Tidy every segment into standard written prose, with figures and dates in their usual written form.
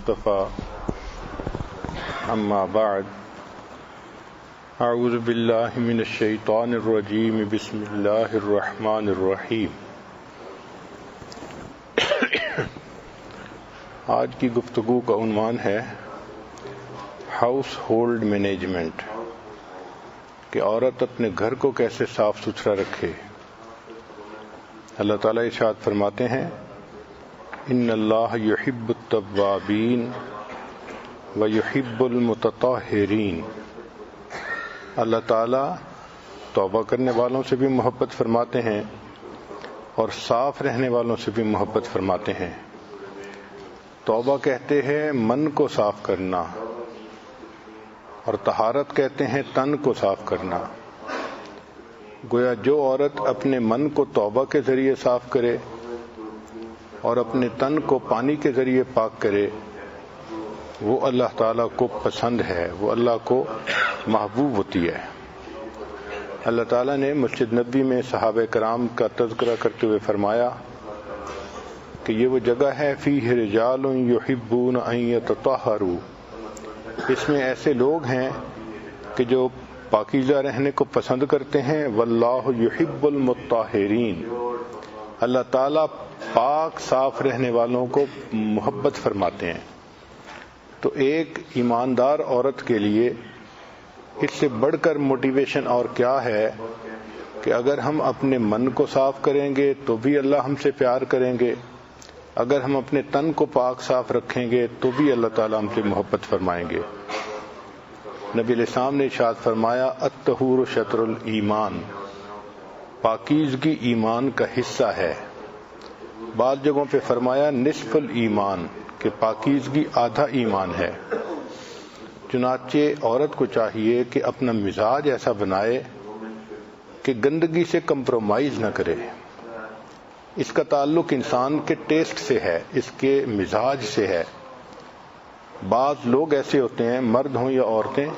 المصطفى اما بعد اعوذ باللہ من الشیطان الرجیم بسم اللہ الرحمن الرحیم۔ آج کی گفتگو کا عنوان ہے ہاؤس ہولڈ مینجمنٹ، کہ عورت اپنے گھر کو کیسے صاف ستھرا رکھے۔ اللہ تعالیٰ ارشاد فرماتے ہیں ان اللہ یحب التوابین ویحب المتطہرین۔ اللہ تعالیٰ توبہ کرنے والوں سے بھی محبت فرماتے ہیں اور صاف رہنے والوں سے بھی محبت فرماتے ہیں۔ توبہ کہتے ہیں من کو صاف کرنا، اور طہارت کہتے ہیں تن کو صاف کرنا۔ گویا جو عورت اپنے من کو توبہ کے ذریعے صاف کرے اور اپنے تن کو پانی کے ذریعے پاک کرے، وہ اللہ تعالیٰ کو پسند ہے، وہ اللہ کو محبوب ہوتی ہے۔ اللہ تعالیٰ نے مسجد نبوی میں صحابہ کرام کا تذکرہ کرتے ہوئے فرمایا کہ یہ وہ جگہ ہے فیہ رجال یحبون ان یتطہروا، اس میں ایسے لوگ ہیں کہ جو پاکیزہ رہنے کو پسند کرتے ہیں۔ واللہ یحب المطہرین، اللہ تعالیٰ پاک صاف رہنے والوں کو محبت فرماتے ہیں۔ تو ایک ایماندار عورت کے لیے اس سے بڑھ کر موٹیویشن اور کیا ہے کہ اگر ہم اپنے من کو صاف کریں گے تو بھی اللہ ہم سے پیار کریں گے، اگر ہم اپنے تن کو پاک صاف رکھیں گے تو بھی اللہ تعالیٰ ہم سے محبت فرمائیں گے۔ نبی علیہ السلام نے ارشاد فرمایا الطہور شطر الایمان، پاکیزگی ایمان کا حصہ ہے۔ بعض جگہوں پہ فرمایا نصف الایمان، کہ پاکیزگی آدھا ایمان ہے۔ چنانچہ عورت کو چاہیے کہ اپنا مزاج ایسا بنائے کہ گندگی سے کمپرومائز نہ کرے۔ اس کا تعلق انسان کے ٹیسٹ سے ہے، اس کے مزاج سے ہے۔ بعض لوگ ایسے ہوتے ہیں، مرد ہوں یا عورتیں،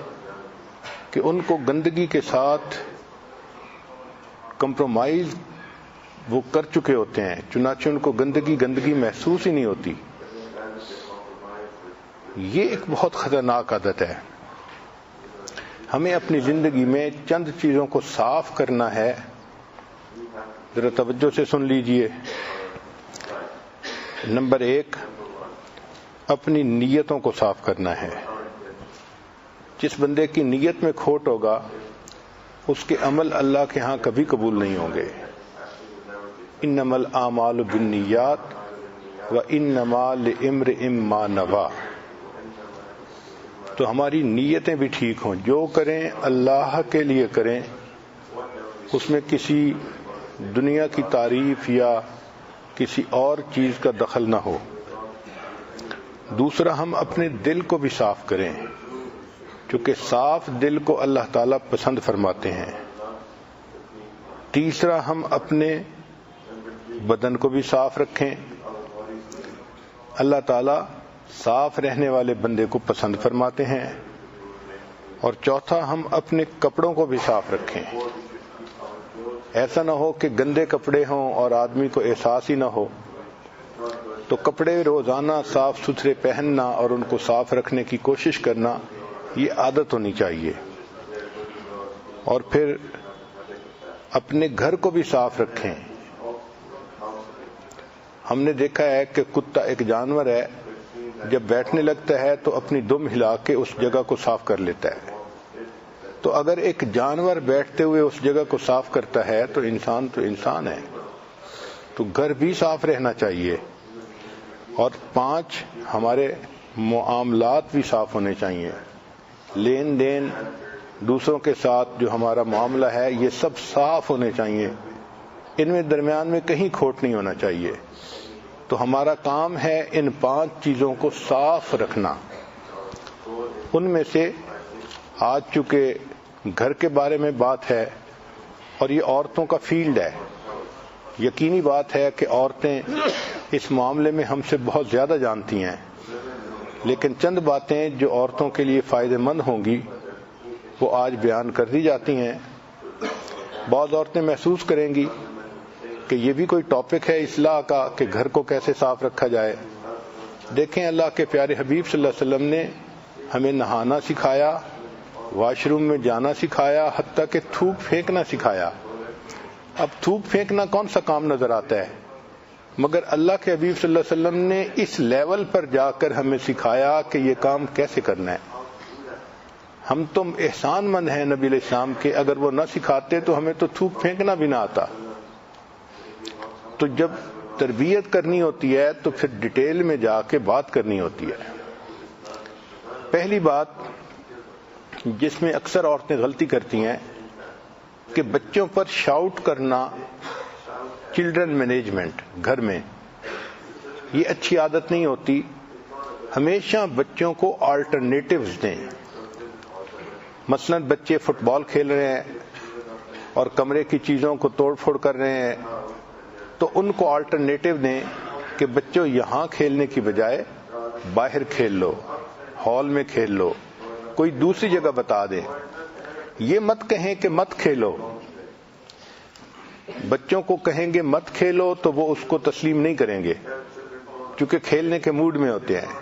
کہ ان کو گندگی کے ساتھ کمپرومائز وہ کر چکے ہوتے ہیں، چنانچہ ان کو گندگی محسوس ہی نہیں ہوتی۔ یہ ایک بہت خطرناک عادت ہے۔ ہمیں اپنی زندگی میں چند چیزوں کو صاف کرنا ہے، ذرا توجہ سے سن لیجئے۔ نمبر 1، اپنی نیتوں کو صاف کرنا ہے۔ جس بندے کی نیت میں کھوٹ ہوگا اس کے عمل اللہ کے ہاں کبھی قبول نہیں ہوں گے۔ انما الاعمال بالنیات وانما لامرئ ما نویٰ۔ تو ہماری نیتیں بھی ٹھیک ہوں، جو کریں اللہ کے لیے کریں، اس میں کسی دنیا کی تعریف یا کسی اور چیز کا دخل نہ ہو۔ دوسرا، ہم اپنے دل کو بھی صاف کریں، چونکہ صاف دل کو اللہ تعالیٰ پسند فرماتے ہیں۔ تیسرا، ہم اپنے بدن کو بھی صاف رکھیں، اللہ تعالیٰ صاف رہنے والے بندے کو پسند فرماتے ہیں۔ اور چوتھا، ہم اپنے کپڑوں کو بھی صاف رکھیں۔ ایسا نہ ہو کہ گندے کپڑے ہوں اور آدمی کو احساس ہی نہ ہو۔ تو کپڑے روزانہ صاف ستھرے پہننا اور ان کو صاف رکھنے کی کوشش کرنا، یہ عادت ہونی چاہیے۔ اور پھر اپنے گھر کو بھی صاف رکھیں۔ ہم نے دیکھا ہے کہ کتا ایک جانور ہے، جب بیٹھنے لگتا ہے تو اپنی دم ہلا کے اس جگہ کو صاف کر لیتا ہے۔ تو اگر ایک جانور بیٹھتے ہوئے اس جگہ کو صاف کرتا ہے تو انسان ہے، تو گھر بھی صاف رہنا چاہیے۔ اور 5، ہمارے معاملات بھی صاف ہونے چاہیے۔ لین دین دوسروں کے ساتھ جو ہمارا معاملہ ہے، یہ سب صاف ہونے چاہیے، ان میں درمیان میں کہیں کھوٹ نہیں ہونا چاہیے۔ تو ہمارا کام ہے ان 5 چیزوں کو صاف رکھنا۔ ان میں سے آج چونکہ گھر کے بارے میں بات ہے اور یہ عورتوں کا فیلڈ ہے، یقینی بات ہے کہ عورتیں اس معاملے میں ہم سے بہت زیادہ جانتی ہیں، لیکن چند باتیں جو عورتوں کے لیے فائدہ مند ہوں گی وہ آج بیان کر دی جاتی ہیں۔ بعض عورتیں محسوس کریں گی کہ یہ بھی کوئی ٹاپک ہے اصلاح کا کہ گھر کو کیسے صاف رکھا جائے، دیکھیں اللہ کے پیارے حبیب صلی اللہ علیہ وسلم نے ہمیں نہانا سکھایا، واش روم میں جانا سکھایا، حتیٰ کہ تھوک پھینکنا سکھایا۔ اب تھوک پھینکنا کون سا کام نظر آتا ہے، مگر اللہ کے حبیب صلی اللہ علیہ وسلم نے اس لیول پر جا کر ہمیں سکھایا کہ یہ کام کیسے کرنا ہے۔ ہم تم احسان مند ہیں نبی علیہ السلام کے، اگر وہ نہ سکھاتے تو ہمیں تو تھوک پھینکنا بھی نہ آتا۔ تو جب تربیت کرنی ہوتی ہے تو پھر ڈیٹیل میں جا کے بات کرنی ہوتی ہے۔ پہلی بات جس میں اکثر عورتیں غلطی کرتی ہیں کہ بچوں پر شاؤٹ کرنا، چلڈرن مینجمنٹ گھر میں، یہ اچھی عادت نہیں ہوتی۔ ہمیشہ بچوں کو آلٹرنیٹیوز دیں۔ مثلا بچے فٹ بال کھیل رہے ہیں اور کمرے کی چیزوں کو توڑ پھوڑ کر رہے ہیں، تو ان کو آلٹرنیٹیو دیں کہ بچوں یہاں کھیلنے کی بجائے باہر کھیل لو، ہال میں کھیل لو، کوئی دوسری جگہ بتا دیں۔ یہ مت کہیں کہ مت کھیلو۔ بچوں کو کہیں گے مت کھیلو تو وہ اس کو تسلیم نہیں کریں گے، کیونکہ کھیلنے کے موڈ میں ہوتے ہیں۔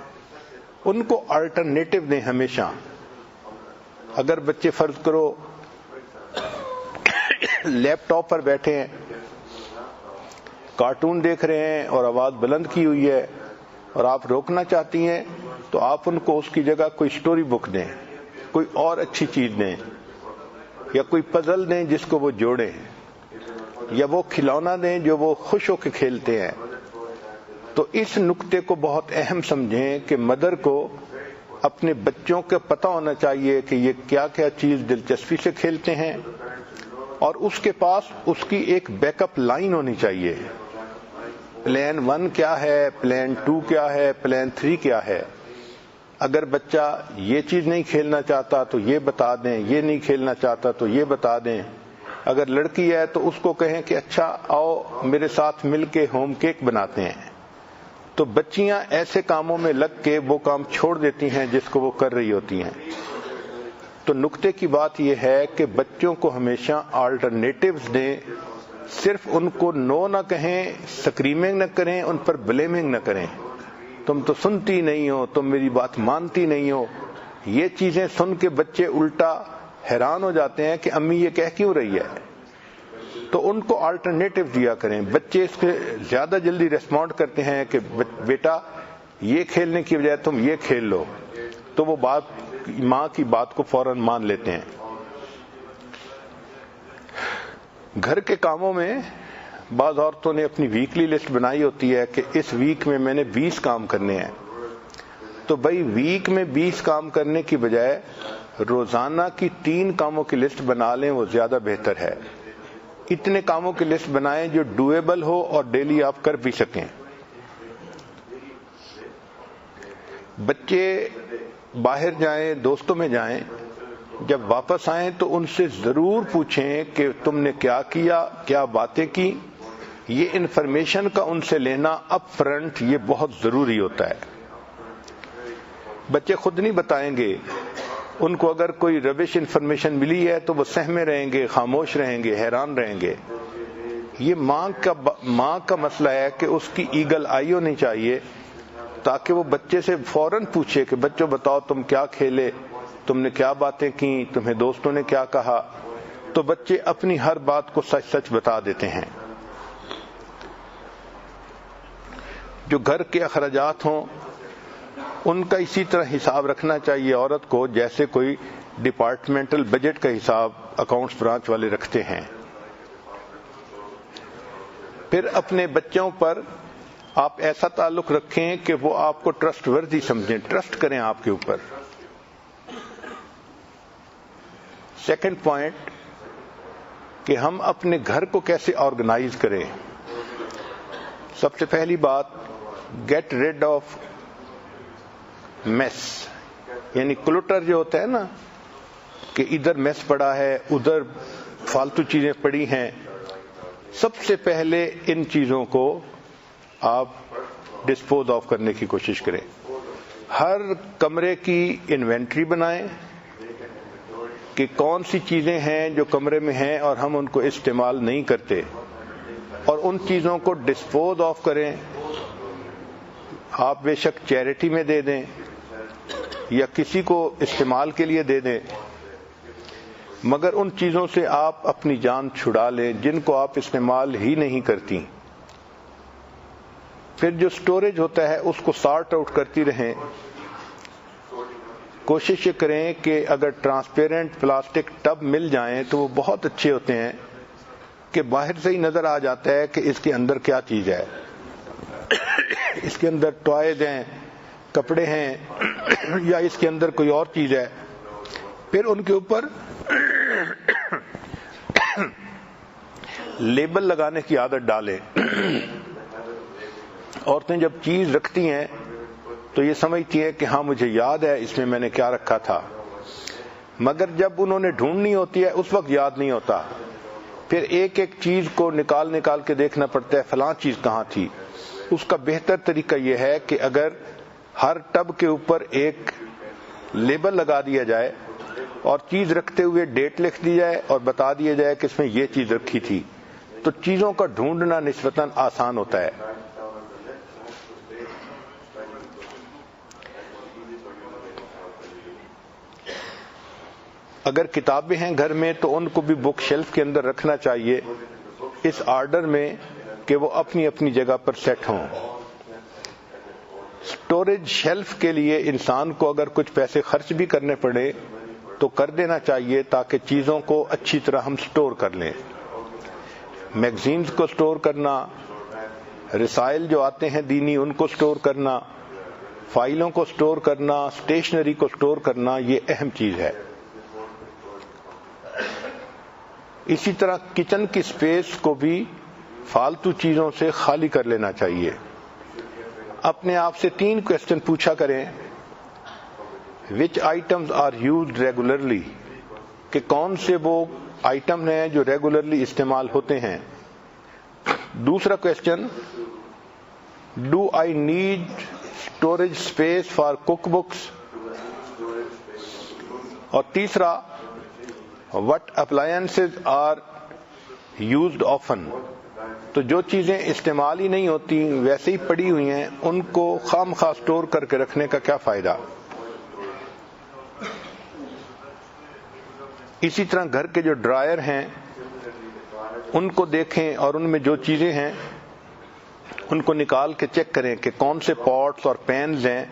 ان کو آلٹرنیٹیو دیں ہمیشہ۔ اگر بچے فرض کرو لیپ ٹاپ پر بیٹھے ہیں، کارٹون دیکھ رہے ہیں اور آواز بلند کی ہوئی ہے اور آپ روکنا چاہتی ہیں، تو آپ ان کو اس کی جگہ کوئی سٹوری بک دیں، کوئی اور اچھی چیز دیں، یا کوئی پزل دیں جس کو وہ جوڑیں، یا وہ کھلونا دیں جو وہ خوش ہو کے کھیلتے ہیں۔ تو اس نقطے کو بہت اہم سمجھیں کہ مدر کو اپنے بچوں کا پتہ ہونا چاہیے کہ یہ کیا کیا چیز دلچسپی سے کھیلتے ہیں، اور اس کے پاس اس کی ایک بیک اپ لائن ہونی چاہیے۔ پلان 1 کیا ہے، پلان 2 کیا ہے، پلان 3 کیا ہے۔ اگر بچہ یہ چیز نہیں کھیلنا چاہتا تو یہ بتا دیں، یہ نہیں کھیلنا چاہتا تو یہ بتا دیں۔ اگر لڑکی ہے تو اس کو کہیں کہ اچھا آؤ میرے ساتھ مل کے ہوم کیک بناتے ہیں۔ تو بچیاں ایسے کاموں میں لگ کے وہ کام چھوڑ دیتی ہیں جس کو وہ کر رہی ہوتی ہیں۔ تو نقطے کی بات یہ ہے کہ بچوں کو ہمیشہ آلٹرنیٹیوز دیں، صرف ان کو نو نہ کہیں، سکریمنگ نہ کریں، ان پر بلیمنگ نہ کریں، تم تو سنتی نہیں ہو، تم میری بات مانتی نہیں ہو۔ یہ چیزیں سن کے بچے الٹا حیران ہو جاتے ہیں کہ امی یہ کہہ کیوں رہی ہے۔ تو ان کو آلٹرنیٹیو دیا کریں۔ بچے اس کے زیادہ جلدی ریسپونڈ کرتے ہیں کہ بیٹا یہ کھیلنے کی بجائے تم یہ کھیل لو، تو وہ ماں کی بات کو فوراً مان لیتے ہیں۔ گھر کے کاموں میں بعض عورتوں نے اپنی ویکلی لسٹ بنائی ہوتی ہے کہ اس ویک میں میں نے 20 کام کرنے ہیں۔ تو بھائی ویک میں 20 کام کرنے کی بجائے روزانہ کی 3 کاموں کی لسٹ بنا لیں، وہ زیادہ بہتر ہے۔ اتنے کاموں کی لسٹ بنائیں جو ڈویبل ہو اور ڈیلی آپ کر بھی سکیں۔ بچے باہر جائیں، دوستوں میں جائیں، جب واپس آئیں تو ان سے ضرور پوچھیں کہ تم نے کیا کیا، کیا باتیں کی۔ یہ انفارمیشن کا ان سے لینا اپ فرنٹ یہ بہت ضروری ہوتا ہے۔ بچے خود نہیں بتائیں گے، ان کو اگر کوئی ربش انفارمیشن ملی ہے تو وہ سہمے رہیں گے، خاموش رہیں گے، حیران رہیں گے۔ یہ ماں کا مسئلہ ہے کہ اس کی ایگل آئی ہونی چاہیے تاکہ وہ بچے سے فوراً پوچھے کہ بچوں بتاؤ تم کیا کھیلے، تم نے کیا باتیں کی، تمہیں دوستوں نے کیا کہا۔ تو بچے اپنی ہر بات کو سچ سچ بتا دیتے ہیں۔ جو گھر کے اخراجات ہوں ان کا اسی طرح حساب رکھنا چاہیے عورت کو جیسے کوئی ڈپارٹمنٹل بجٹ کا حساب اکاؤنٹس برانچ والے رکھتے ہیں۔ پھر اپنے بچوں پر آپ ایسا تعلق رکھیں کہ وہ آپ کو ٹرسٹ وردی سمجھیں، ٹرسٹ کریں آپ کے اوپر۔ سیکنڈ پوائنٹ کہ ہم اپنے گھر کو کیسے آرگنائز کریں۔ سب سے پہلی بات، گیٹ ریڈ آف میس، یعنی کلٹر جو ہوتا ہے نا کہ ادھر میس پڑا ہے، ادھر فالتو چیزیں پڑی ہیں، سب سے پہلے ان چیزوں کو آپ ڈسپوز آف کرنے کی کوشش کریں۔ ہر کمرے کی انوینٹری بنائیں کہ کون سی چیزیں ہیں جو کمرے میں ہیں اور ہم ان کو استعمال نہیں کرتے، اور ان چیزوں کو ڈسپوز آف کریں۔ آپ بے شک چیریٹی میں دے دیں یا کسی کو استعمال کے لیے دے دیں، مگر ان چیزوں سے آپ اپنی جان چھڑا لیں جن کو آپ استعمال ہی نہیں کرتی۔ پھر جو سٹوریج ہوتا ہے اس کو سارٹ آؤٹ کرتی رہیں۔ کوشش یہ کریں کہ اگر ٹرانسپیرنٹ پلاسٹک ٹب مل جائیں تو وہ بہت اچھے ہوتے ہیں کہ باہر سے ہی نظر آ جاتا ہے کہ اس کے اندر کیا چیز ہے۔ اس کے اندر ٹوائز ہیں، کپڑے ہیں، یا اس کے اندر کوئی اور چیز ہے۔ پھر ان کے اوپر لیبل لگانے کی عادت ڈالیں۔ عورتیں جب چیز رکھتی ہیں تو یہ سمجھتی ہیں کہ ہاں مجھے یاد ہے اس میں میں نے کیا رکھا تھا، مگر جب انہوں نے ڈھونڈنی ہوتی ہے اس وقت یاد نہیں ہوتا۔ پھر ایک ایک چیز کو نکال کے دیکھنا پڑتا ہے فلاں چیز کہاں تھی۔ اس کا بہتر طریقہ یہ ہے کہ اگر ہر ٹب کے اوپر ایک لیبل لگا دیا جائے اور چیز رکھتے ہوئے ڈیٹ لکھ دی جائے اور بتا دیا جائے کہ اس میں یہ چیز رکھی تھی، تو چیزوں کا ڈھونڈنا نسبتاً آسان ہوتا ہے۔ اگر کتابیں ہیں گھر میں تو ان کو بھی بک شیلف کے اندر رکھنا چاہیے اس آرڈر میں کہ وہ اپنی اپنی جگہ پر سیٹ ہوں۔ سٹوریج شیلف کے لیے انسان کو اگر کچھ پیسے خرچ بھی کرنے پڑے تو کر دینا چاہیے تاکہ چیزوں کو اچھی طرح ہم سٹور کر لیں۔ میگزینز کو سٹور کرنا، رسائل جو آتے ہیں دینی ان کو سٹور کرنا، فائلوں کو سٹور کرنا، اسٹیشنری کو سٹور کرنا، یہ اہم چیز ہے۔ اسی طرح کچن کی سپیس کو بھی فالتو چیزوں سے خالی کر لینا چاہیے۔ اپنے آپ سے 3 کوسچن پوچھا کریں۔ وچ آئٹمز آر یوزڈ ریگولرلی، کہ کون سے وہ آئٹم ہیں جو ریگولرلی استعمال ہوتے ہیں۔ دوسرا question, do I need storage space for cookbooks, اور تیسرا، what appliances are used often, تو جو چیزیں استعمال ہی نہیں ہوتی ویسے ہی پڑی ہوئی ہیں ان کو خام خواہ سٹور کر کے رکھنے کا کیا فائدہ۔ اسی طرح گھر کے جو ڈرائر ہیں ان کو دیکھیں اور ان میں جو چیزیں ہیں ان کو نکال کے چیک کریں کہ کون سے پاٹس اور پینز ہیں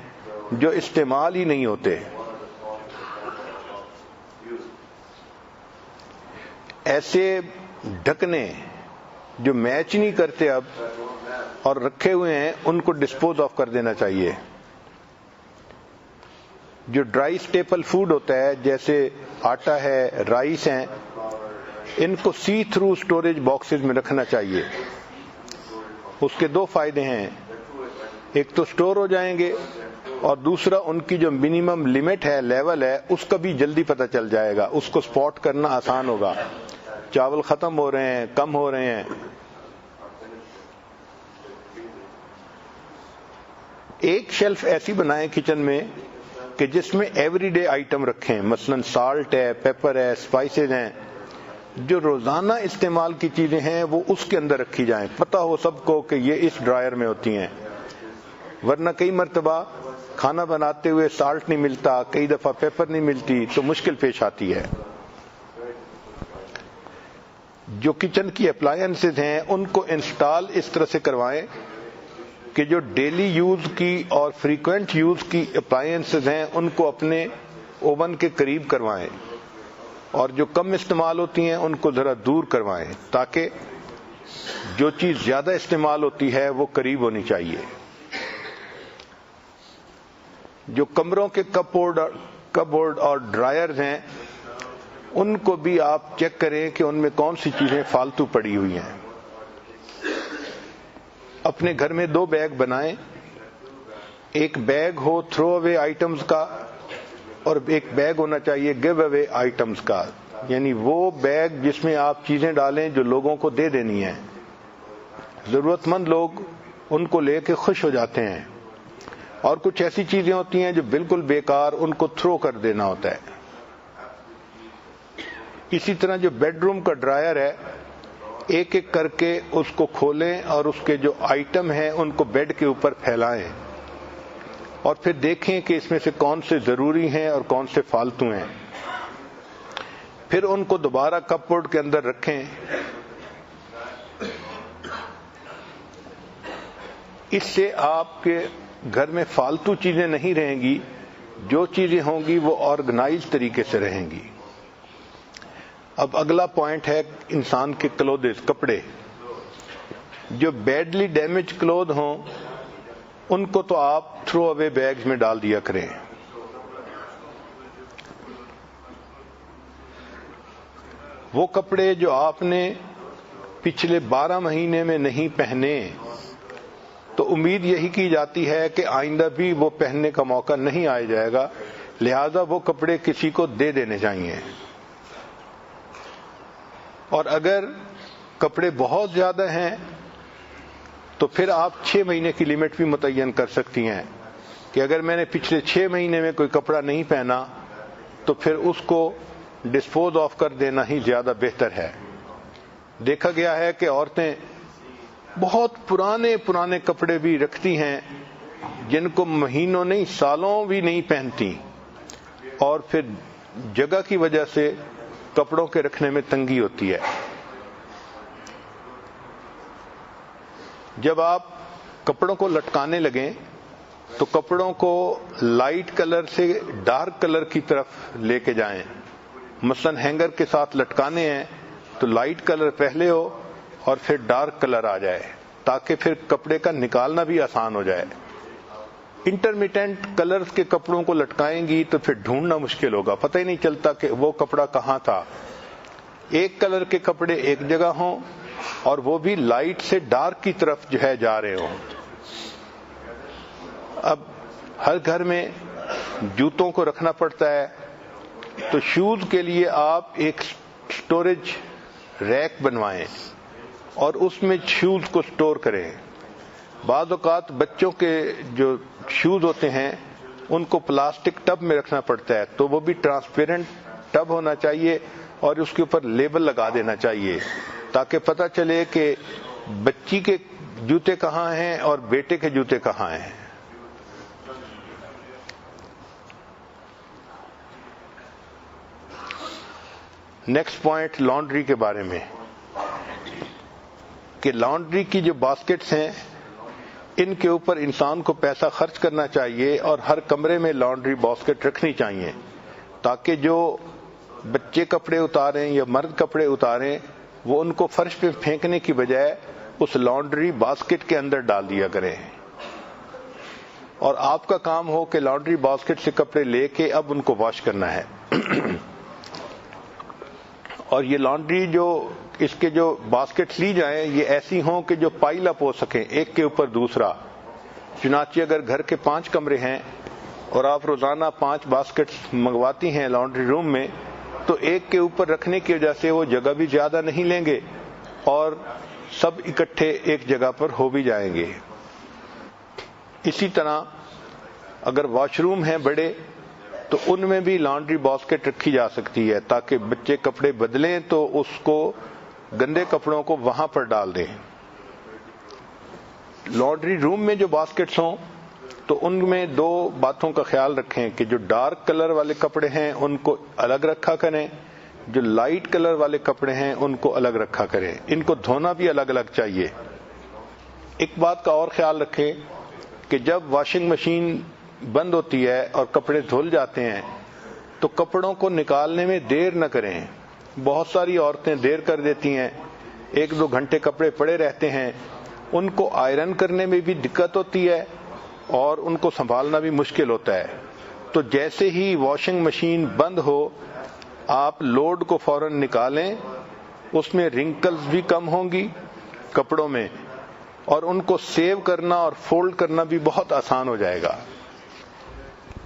جو استعمال ہی نہیں ہوتے۔ ایسے ڈھکنے جو میچ نہیں کرتے اب اور رکھے ہوئے ہیں ان کو ڈسپوز آف کر دینا چاہیے۔ جو ڈرائی سٹیپل فوڈ ہوتا ہے جیسے آٹا ہے، رائس ہیں، ان کو سی تھرو سٹوریج باکسز میں رکھنا چاہیے۔ اس کے 2 فائدے ہیں، ایک تو سٹور ہو جائیں گے اور دوسرا ان کی جو منیمم لمٹ ہے، لیول ہے، اس کا بھی جلدی پتہ چل جائے گا، اس کو سپاٹ کرنا آسان ہوگا۔ چاول ختم ہو رہے ہیں، کم ہو رہے ہیں۔ ایک شیلف ایسی بنائیں کچن میں کہ جس میں ایوری ڈے آئٹم رکھیں، مثلا سالٹ ہے، پیپر ہے، اسپائسز ہیں، جو روزانہ استعمال کی چیزیں ہیں وہ اس کے اندر رکھی جائیں، پتہ ہو سب کو کہ یہ اس ڈرائر میں ہوتی ہیں۔ ورنہ کئی مرتبہ کھانا بناتے ہوئے سالٹ نہیں ملتا، کئی دفعہ پیپر نہیں ملتی، تو مشکل پیش آتی ہے۔ جو کچن کی اپلائنسز ہیں ان کو انسٹال اس طرح سے کروائیں کہ جو ڈیلی یوز کی اور فریکوینٹ یوز کی اپلائنسز ہیں ان کو اپنے اوون کے قریب کروائیں، اور جو کم استعمال ہوتی ہیں ان کو ذرا دور کروائیں، تاکہ جو چیز زیادہ استعمال ہوتی ہے وہ قریب ہونی چاہیے۔ جو کمروں کے کپ بورڈ اور ڈرائرز ہیں ان کو بھی آپ چیک کریں کہ ان میں کون سی چیزیں فالتو پڑی ہوئی ہیں۔ اپنے گھر میں 2 بیگ بنائیں، ایک بیگ ہو تھرو اوے آئٹمز کا اور ایک بیگ ہونا چاہیے گیو اوے آئٹمز کا، یعنی وہ بیگ جس میں آپ چیزیں ڈالیں جو لوگوں کو دے دینی ہیں۔ ضرورت مند لوگ ان کو لے کے خوش ہو جاتے ہیں، اور کچھ ایسی چیزیں ہوتی ہیں جو بالکل بیکار، ان کو تھرو کر دینا ہوتا ہے۔ اسی طرح جو بیڈ روم کا ڈرائر ہے، ایک ایک کر کے اس کو کھولیں اور اس کے جو آئٹم ہیں ان کو بیڈ کے اوپر پھیلائیں، اور پھر دیکھیں کہ اس میں سے کون سے ضروری ہیں اور کون سے فالتو ہیں. پھر ان کو دوبارہ کپ بورڈ کے اندر رکھیں. اس سے آپ کے گھر میں فالتو چیزیں نہیں رہیں گی، جو چیزیں ہوں گی وہ آرگنائز طریقے سے رہیں گی. اب اگلا پوائنٹ ہے انسان کے کلوتھز، کپڑے. جو بیڈلی ڈیمیج کلوتھ ہوں ان کو تو آپ تھرو اوے بیگز میں ڈال دیا کریں. وہ کپڑے جو آپ نے پچھلے 12 مہینے میں نہیں پہنے تو امید یہی کی جاتی ہے کہ آئندہ بھی وہ پہننے کا موقع نہیں آیا جائے گا، لہذا وہ کپڑے کسی کو دے دینے چاہیے. اور اگر کپڑے بہت زیادہ ہیں تو پھر آپ 6 مہینے کی لمٹ بھی متعین کر سکتی ہیں کہ اگر میں نے پچھلے 6 مہینے میں کوئی کپڑا نہیں پہنا تو پھر اس کو ڈسپوز آف کر دینا ہی زیادہ بہتر ہے. دیکھا گیا ہے کہ عورتیں بہت پرانے کپڑے بھی رکھتی ہیں جن کو مہینوں نہیں سالوں بھی نہیں پہنتی، اور پھر جگہ کی وجہ سے کپڑوں کے رکھنے میں تنگی ہوتی ہے. جب آپ کپڑوں کو لٹکانے لگیں تو کپڑوں کو لائٹ کلر سے ڈارک کلر کی طرف لے کے جائیں. مثلا ہینگر کے ساتھ لٹکانے ہیں تو لائٹ کلر پہلے ہو اور پھر ڈارک کلر آ جائے تاکہ پھر کپڑے کا نکالنا بھی آسان ہو جائے. انٹرمیٹنٹ کلرز کے کپڑوں کو لٹکائیں گی تو پھر ڈھونڈنا مشکل ہوگا، پتہ ہی نہیں چلتا کہ وہ کپڑا کہاں تھا. ایک کلر کے کپڑے ایک جگہ ہوں اور وہ بھی لائٹ سے ڈارک کی طرف جو ہے جا رہے ہوں. اب ہر گھر میں جوتوں کو رکھنا پڑتا ہے تو شوز کے لیے آپ ایک سٹوریج ریک بنوائیں اور اس میں شوز کو سٹور کریں. بعض اوقات بچوں کے جو شوز ہوتے ہیں ان کو پلاسٹک ٹب میں رکھنا پڑتا ہے تو وہ بھی ٹرانسپیرنٹ ٹب ہونا چاہیے اور اس کے اوپر لیبل لگا دینا چاہیے تاکہ پتہ چلے کہ بچی کے جوتے کہاں ہیں اور بیٹے کے جوتے کہاں ہیں. نیکسٹ پوائنٹ لانڈری کے بارے میں کہ لانڈری کی جو باسکٹس ہیں ان کے اوپر انسان کو پیسہ خرچ کرنا چاہیے اور ہر کمرے میں لانڈری باسکٹ رکھنی چاہیے تاکہ جو بچے کپڑے اتاریں یا مرد کپڑے اتاریں وہ ان کو فرش پہ پھینکنے کی بجائے اس لانڈری باسکٹ کے اندر ڈال دیا کریں. اور آپ کا کام ہو کہ لانڈری باسکٹ سے کپڑے لے کے اب ان کو واش کرنا ہے. اور یہ لانڈری جو اس کے جو باسکٹس لی جائیں یہ ایسی ہوں کہ جو پائل اپ ہو سکیں ایک کے اوپر دوسرا. چنانچہ اگر گھر کے 5 کمرے ہیں اور آپ روزانہ 5 باسکٹس منگواتی ہیں لانڈری روم میں تو ایک کے اوپر رکھنے کی وجہ سے وہ جگہ بھی زیادہ نہیں لیں گے اور سب اکٹھے ایک جگہ پر ہو بھی جائیں گے. اسی طرح اگر واش روم ہیں بڑے تو ان میں بھی لانڈری باسکٹ رکھی جا سکتی ہے تاکہ بچے کپڑے بدلیں تو اس کو گندے کپڑوں کو وہاں پر ڈال دیں. لانڈری روم میں جو باسکٹس ہوں تو ان میں 2 باتوں کا خیال رکھیں کہ جو ڈارک کلر والے کپڑے ہیں ان کو الگ رکھا کریں، جو لائٹ کلر والے کپڑے ہیں ان کو الگ رکھا کریں. ان کو دھونا بھی الگ الگ چاہیے. ایک بات کا اور خیال رکھیں کہ جب واشنگ مشین بند ہوتی ہے اور کپڑے دھل جاتے ہیں تو کپڑوں کو نکالنے میں دیر نہ کریں. بہت ساری عورتیں دیر کر دیتی ہیں، 1-2 گھنٹے کپڑے پڑے رہتے ہیں، ان کو آئرن کرنے میں بھی دقت ہوتی ہے اور ان کو سنبھالنا بھی مشکل ہوتا ہے. تو جیسے ہی واشنگ مشین بند ہو آپ لوڈ کو فوراً نکالیں، اس میں رنکلز بھی کم ہوں گی کپڑوں میں اور ان کو سیو کرنا اور فولڈ کرنا بھی بہت آسان ہو جائے گا.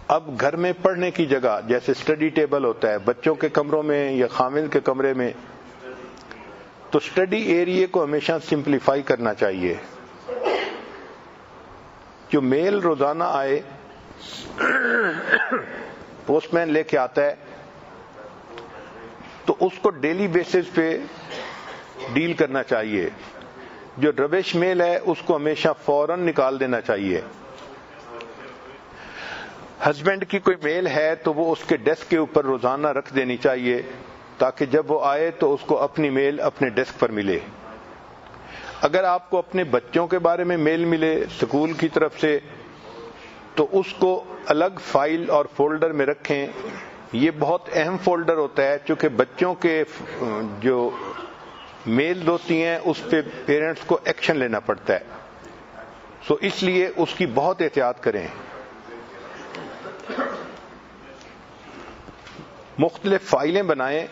اب گھر میں پڑھنے کی جگہ جیسے اسٹڈی ٹیبل ہوتا ہے بچوں کے کمروں میں یا خاوند کے کمرے میں، تو اسٹڈی ایریے کو ہمیشہ سمپلیفائی کرنا چاہیے. جو میل روزانہ آئے پوسٹ مین لے کے آتا ہے تو اس کو ڈیلی بیسس پہ ڈیل کرنا چاہیے. جو ربش میل ہے اس کو ہمیشہ فوراً نکال دینا چاہیے. ہسبینڈ کی کوئی میل ہے تو وہ اس کے ڈیسک کے اوپر روزانہ رکھ دینی چاہیے تاکہ جب وہ آئے تو اس کو اپنی میل اپنے ڈیسک پر ملے. اگر آپ کو اپنے بچوں کے بارے میں میل ملے اسکول کی طرف سے تو اس کو الگ فائل اور فولڈر میں رکھیں. یہ بہت اہم فولڈر ہوتا ہے چونکہ بچوں کے جو میل ہوتی ہیں اس پہ پیرنٹس کو ایکشن لینا پڑتا ہے. سو اس لیے اس کی بہت احتیاط کریں. مختلف فائلیں بنائیں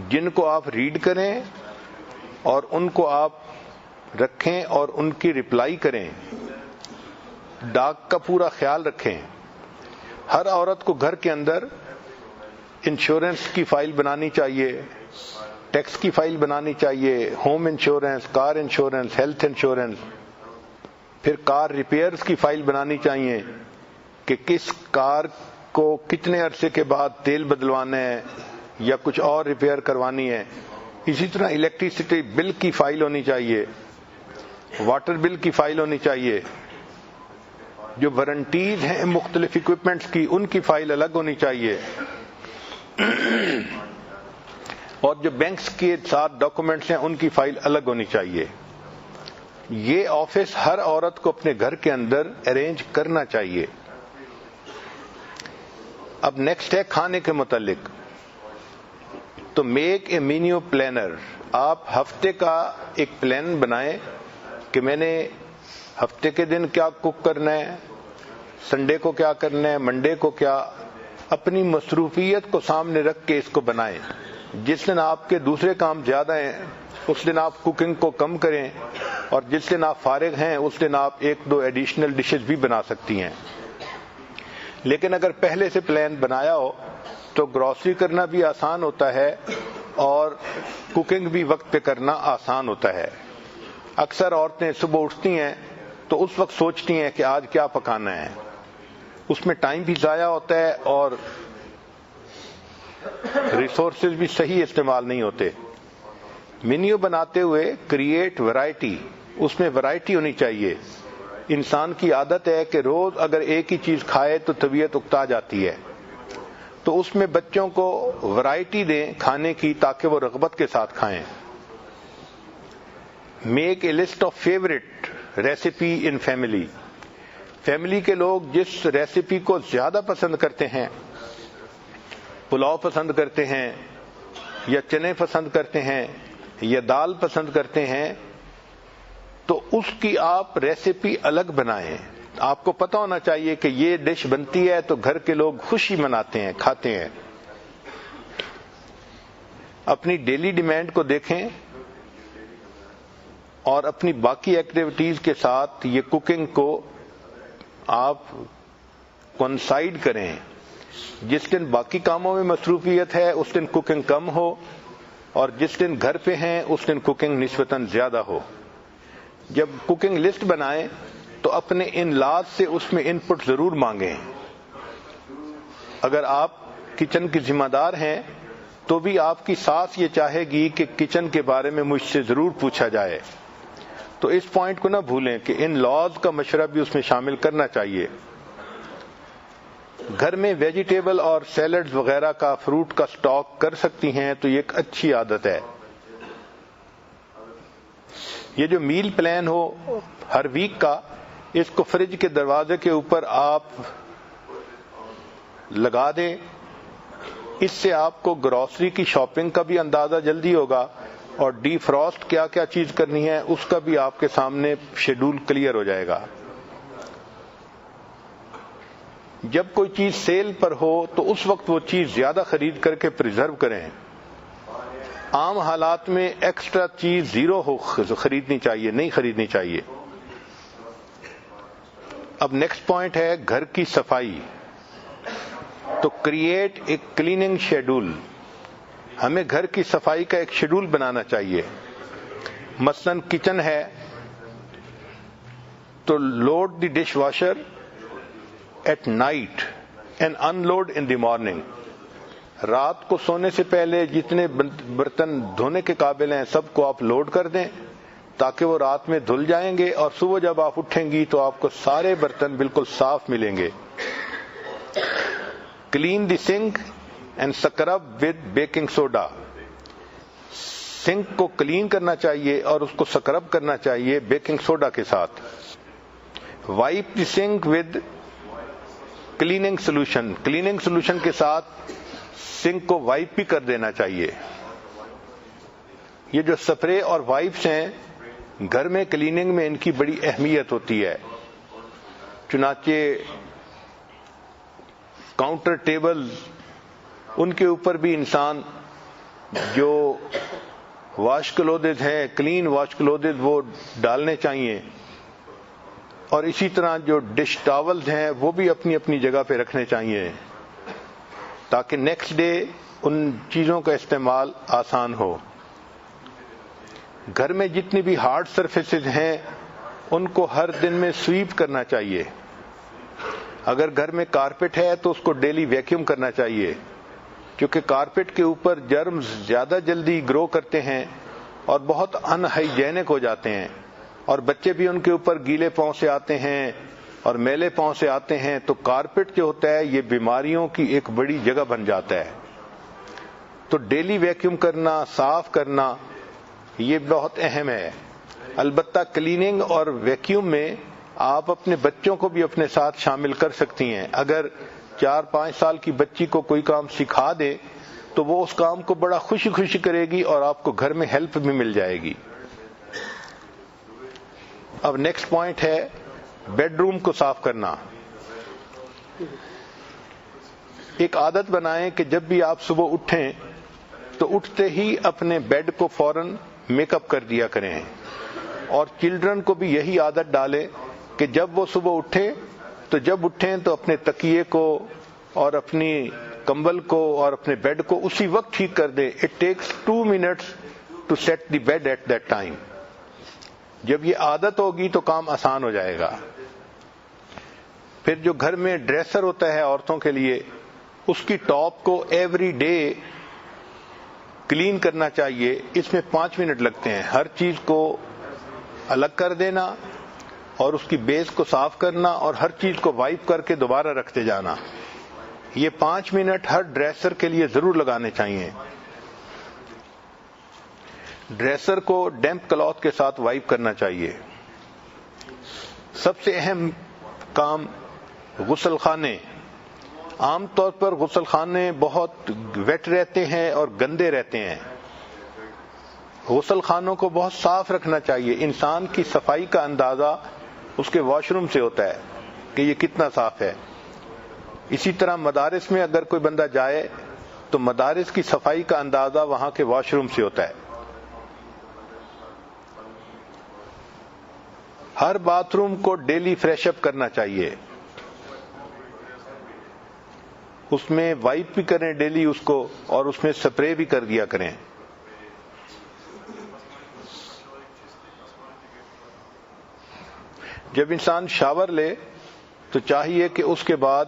جن کو آپ ریڈ کریں اور ان کو آپ رکھیں اور ان کی رپلائی کریں. ڈاک کا پورا خیال رکھیں. ہر عورت کو گھر کے اندر انشورنس کی فائل بنانی چاہیے, ٹیکس کی فائل بنانی چاہیے, home insurance, car insurance, health insurance, پھر کار ریپیئرز کی فائل بنانی چاہیے کہ کس کار کو کتنے عرصے کے بعد تیل بدلوانا ہے یا کچھ اور ریپیئر کروانی ہے. اسی طرح الیکٹریسٹی بل کی فائل ہونی چاہیے, واٹر بل کی فائل ہونی چاہیے, جو وارنٹیز ہیں مختلف اکوپمنٹس کی ان کی فائل الگ ہونی چاہیے, اور جو بینکس کے ساتھ ڈاکومنٹس ہیں ان کی فائل الگ ہونی چاہیے. یہ آفس ہر عورت کو اپنے گھر کے اندر ارینج کرنا چاہیے. اب نیکسٹ ہے کھانے کے متعلق. تو میک اے مینیو پلانر. آپ ہفتے کا ایک پلان بنائیں کہ میں نے ہفتے کے دن کیا کوک کرنا ہے, سنڈے کو کیا کرنا ہے, منڈے کو کیا. اپنی مصروفیت کو سامنے رکھ کے اس کو بنائیں. جس دن آپ کے دوسرے کام زیادہ ہیں اس دن آپ کوکنگ کو کم کریں, اور جس دن آپ فارغ ہیں اس دن آپ 1-2 ایڈیشنل ڈشز بھی بنا سکتی ہیں. لیکن اگر پہلے سے پلان بنایا ہو تو گروسری کرنا بھی آسان ہوتا ہے اور کوکنگ بھی وقت پہ کرنا آسان ہوتا ہے. اکثر عورتیں صبح اٹھتی ہیں تو اس وقت سوچتی ہیں کہ آج کیا پکانا ہے. اس میں ٹائم بھی ضائع ہوتا ہے اور ریسورسز بھی صحیح استعمال نہیں ہوتے. مینیو بناتے ہوئے کریٹ ورائٹی. اس میں ورائٹی ہونی چاہیے. انسان کی عادت ہے کہ روز اگر ایک ہی چیز کھائے تو طبیعت اکتا جاتی ہے, تو اس میں بچوں کو ورائٹی دیں کھانے کی تاکہ وہ رغبت کے ساتھ کھائیں. Make a list of favourite recipe in family. Family کے لوگ جس ریسیپی کو زیادہ پسند کرتے ہیں, پلاؤ پسند کرتے ہیں یا چنے پسند کرتے ہیں یا دال پسند کرتے ہیں, تو اس کی آپ ریسیپی الگ بنائیں. آپ کو پتہ ہونا چاہیے کہ یہ ڈش بنتی ہے تو گھر کے لوگ خوشی مناتے ہیں, کھاتے ہیں. اپنی ڈیلی ڈیمانڈ کو دیکھیں اور اپنی باقی ایکٹیویٹیز کے ساتھ یہ کوکنگ کو آپ کنسائڈ کریں. جس دن باقی کاموں میں مصروفیت ہے اس دن کوکنگ کم ہو, اور جس دن گھر پہ ہیں اس دن کوکنگ نسبتاً زیادہ ہو. جب کوکنگ لسٹ بنائیں تو اپنے ان لاز سے اس میں ان پٹ ضرور مانگیں. اگر آپ کچن کی ذمہ دار ہیں تو بھی آپ کی ساس یہ چاہے گی کہ کچن کے بارے میں مجھ سے ضرور پوچھا جائے. تو اس پوائنٹ کو نہ بھولیں کہ ان لاز کا مشورہ بھی اس میں شامل کرنا چاہیے. گھر میں ویجیٹیبل اور سیلڈز وغیرہ کا, فروٹ کا سٹاک کر سکتی ہیں تو یہ ایک اچھی عادت ہے. یہ جو میل پلان ہو ہر ویک کا, اس کو فریج کے دروازے کے اوپر آپ لگا دیں. اس سے آپ کو گروسری کی شاپنگ کا بھی اندازہ جلدی ہوگا, اور ڈی فراسٹ کیا کیا چیز کرنی ہے اس کا بھی آپ کے سامنے شیڈول کلیئر ہو جائے گا. جب کوئی چیز سیل پر ہو تو اس وقت وہ چیز زیادہ خرید کر کے پریزرو کریں. عام حالات میں ایکسٹرا چیز زیرو ہو خریدنی چاہیے, نہیں خریدنی چاہیے. اب نیکسٹ پوائنٹ ہے گھر کی صفائی. تو کریٹ اے کلیننگ شیڈول. ہمیں گھر کی صفائی کا ایک شیڈول بنانا چاہیے. مثلا کچن ہے تو load the dishwasher at night and unload in the morning. رات کو سونے سے پہلے جتنے برتن دھونے کے قابل ہیں سب کو آپ لوڈ کر دیں تاکہ وہ رات میں دھل جائیں گے, اور صبح جب آپ اٹھیں گی تو آپ کو سارے برتن بالکل صاف ملیں گے. Clean the sink and scrub with baking soda. Sink کو کلین کرنا چاہیے اور اس کو سکرب کرنا چاہیے بیکنگ سوڈا کے ساتھ. Wipe the sink with cleaning solution. Cleaning solution کے ساتھ سنک کو وائپ بھی کر دینا چاہیے. یہ جو سپرے اور وائپس ہیں گھر میں کلیننگ میں ان کی بڑی اہمیت ہوتی ہے. چنانچہ کاؤنٹر ٹیبل ان کے اوپر بھی انسان جو واش کلوتھز ہیں کلین واش کلوتھز وہ ڈالنے چاہیے, اور اسی طرح جو ڈش ٹاولز ہیں وہ بھی اپنی اپنی جگہ پہ رکھنے چاہیے تاکہ نیکسٹ ڈے ان چیزوں کا استعمال آسان ہو. گھر میں جتنی بھی ہارڈ سرفیسز ہیں ان کو ہر دن میں سویپ کرنا چاہیے. اگر گھر میں کارپیٹ ہے تو اس کو ڈیلی ویکیوم کرنا چاہیے, کیونکہ کارپیٹ کے اوپر جرمز زیادہ جلدی گرو کرتے ہیں اور بہت ان ہائیجینک ہو جاتے ہیں, اور بچے بھی ان کے اوپر گیلے پاؤں سے آتے ہیں اور میلے پاؤں سے آتے ہیں, تو کارپیٹ جو ہوتا ہے یہ بیماریوں کی ایک بڑی جگہ بن جاتا ہے. تو ڈیلی ویکیوم کرنا, صاف کرنا یہ بہت اہم ہے. البتہ کلیننگ اور ویکیوم میں آپ اپنے بچوں کو بھی اپنے ساتھ شامل کر سکتی ہیں. اگر 4-5 سال کی بچی کو کوئی کام سکھا دے تو وہ اس کام کو بڑا خوشی خوشی کرے گی اور آپ کو گھر میں ہیلپ بھی مل جائے گی. اب نیکسٹ پوائنٹ ہے بیڈ روم کو صاف کرنا. ایک عادت بنائیں کہ جب بھی آپ صبح اٹھیں تو اٹھتے ہی اپنے بیڈ کو فوراً میک اپ کر دیا کریں, اور چلڈرن کو بھی یہی عادت ڈالیں کہ جب وہ صبح اٹھیں تو اپنے تکیے کو اور اپنی کمبل کو اور اپنے بیڈ کو اسی وقت ٹھیک کر دیں. It takes 2 minutes to set the bed at that time. جب یہ عادت ہوگی تو کام آسان ہو جائے گا. پھر جو گھر میں ڈریسر ہوتا ہے عورتوں کے لیے, اس کی ٹاپ کو ایوری ڈے کلین کرنا چاہیے. اس میں 5 منٹ لگتے ہیں. ہر چیز کو الگ کر دینا اور اس کی بیس کو صاف کرنا اور ہر چیز کو وائپ کر کے دوبارہ رکھتے جانا. یہ 5 منٹ ہر ڈریسر کے لیے ضرور لگانے چاہیے. ڈریسر کو ڈیمپ کلاتھ کے ساتھ وائپ کرنا چاہیے. سب سے اہم کام غسل خانے. عام طور پر غسل خانے بہت ویٹ رہتے ہیں اور گندے رہتے ہیں. غسل خانوں کو بہت صاف رکھنا چاہیے. انسان کی صفائی کا اندازہ اس کے واش روم سے ہوتا ہے کہ یہ کتنا صاف ہے. اسی طرح مدارس میں اگر کوئی بندہ جائے تو مدارس کی صفائی کا اندازہ وہاں کے واش روم سے ہوتا ہے. ہر باتھ روم کو ڈیلی فریش اپ کرنا چاہیے. اس میں وائپ بھی کریں ڈیلی اس کو, اور اس میں سپرے بھی کر دیا کریں. جب انسان شاور لے تو چاہیے کہ اس کے بعد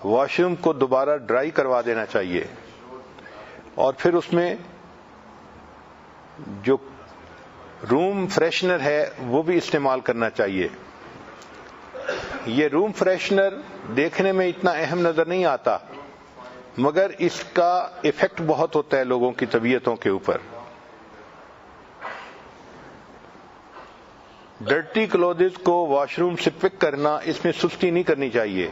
واش روم کو دوبارہ ڈرائی کروا دینا چاہیے, اور پھر اس میں جو روم فریشنر ہے وہ بھی استعمال کرنا چاہیے. یہ روم فریشنر دیکھنے میں اتنا اہم نظر نہیں آتا, مگر اس کا ایفیکٹ بہت ہوتا ہے لوگوں کی طبیعتوں کے اوپر. ڈرٹی کلوتھز کو واش روم سے پک کرنا, اس میں سستی نہیں کرنی چاہیے,